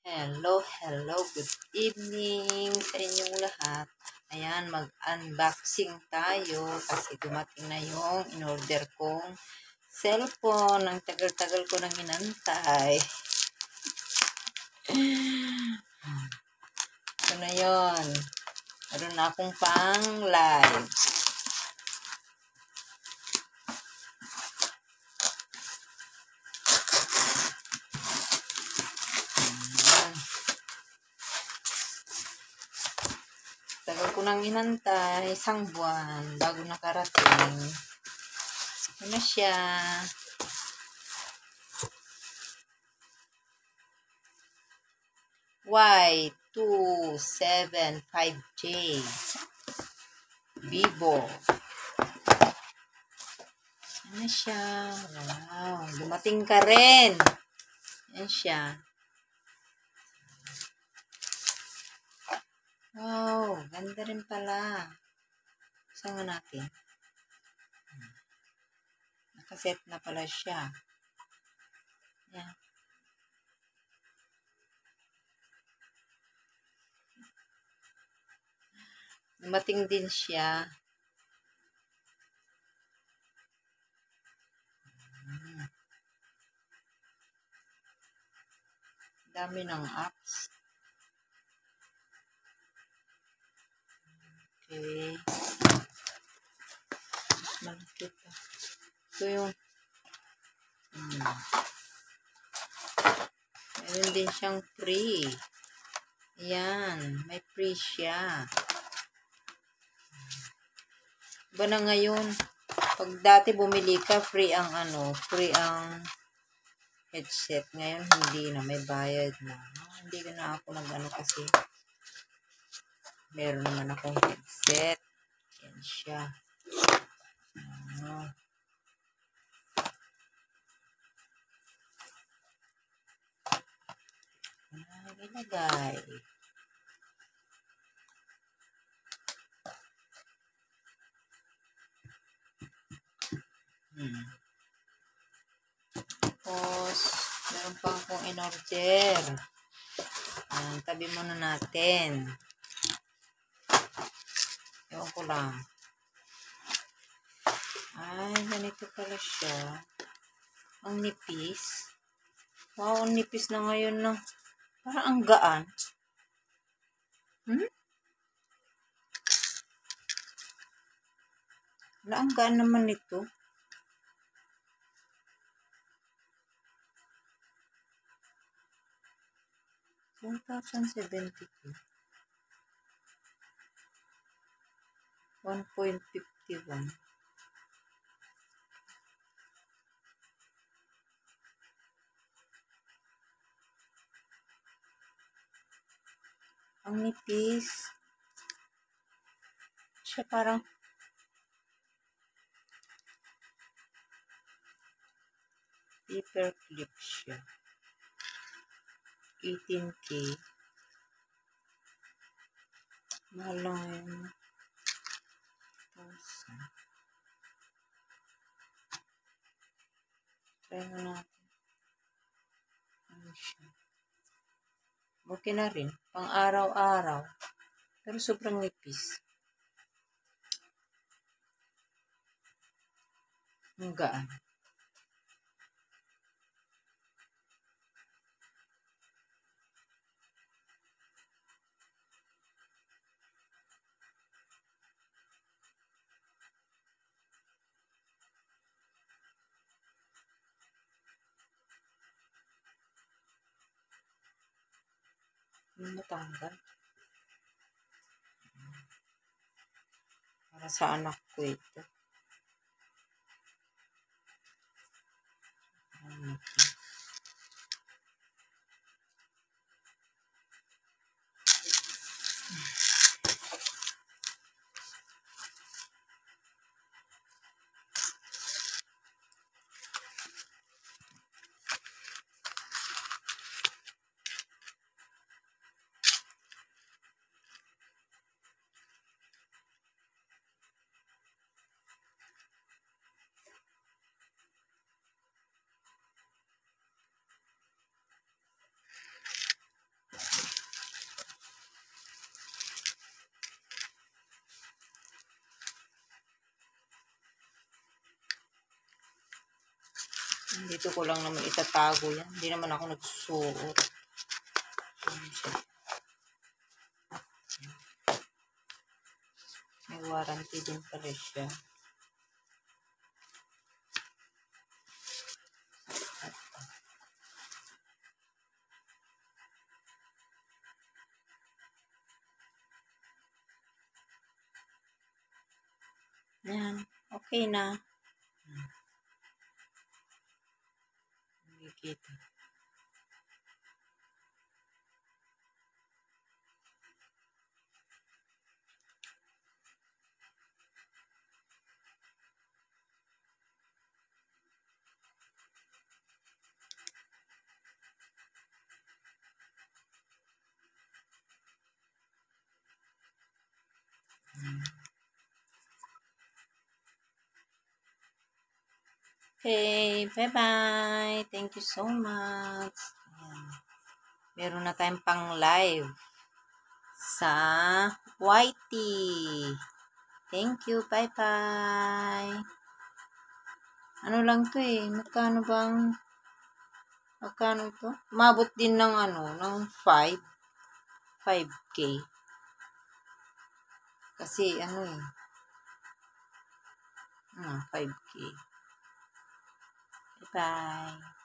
Hello, good evening sa inyong lahat. Ayan, mag-unboxing tayo kasi dumating na yung in-order kong cellphone. Ang tagal-tagal ko nang hinantay. Ito na yun. Meron na akong pang live. Tagal ko nang inantay, isang buwan, bago nakarating. Ito na siya. Y275J Vivo. Ito na siya. Wow, dumating ka rin. Yan siya. Wow, ganda rin pala. Saan nga natin? Nakaset na pala siya. Yan. Dumating din siya. Dami ng apps. Okay. Malaki pa. Ito yung meron din siyang free. Ayan. May free siya. Iba na ngayon. Pag dati bumili ka, free ang headset. Ngayon, hindi na. May bayad na. Hindi ko na ako nag-ano kasi meron naman akong headset. Yan siya. Ilagay. Tapos, meron pa akong in-order. Tabi muna natin. Ewan ko lang. Ay, ganito pala siya. Ang nipis. Wow, ang nipis na ngayon na. Parang ang gaan. Wala, ang gaan naman nito. $1,072. 1.51. Ang nipis. Siya parang paper clip siya. 18K. Mahal lang yun. 1,000. Try na natin. Ano siya? Okay na rin. Pang araw-araw. Pero sobrang nipis. Ang gaan. Matanggal. Para sa anak ko ito. Dito ko lang naman itatago yan. Hindi naman ako nagsusuot. May warranty din pala siya. Yan. Okay na. Nakikita. Okay, bye-bye. Thank you so much. Ayan. Meron na tayong pang live sa YT. Thank you, bye-bye. Ano lang to eh, magkano ito? Umabot din ng ng 5K. Kasi 5K. Bye.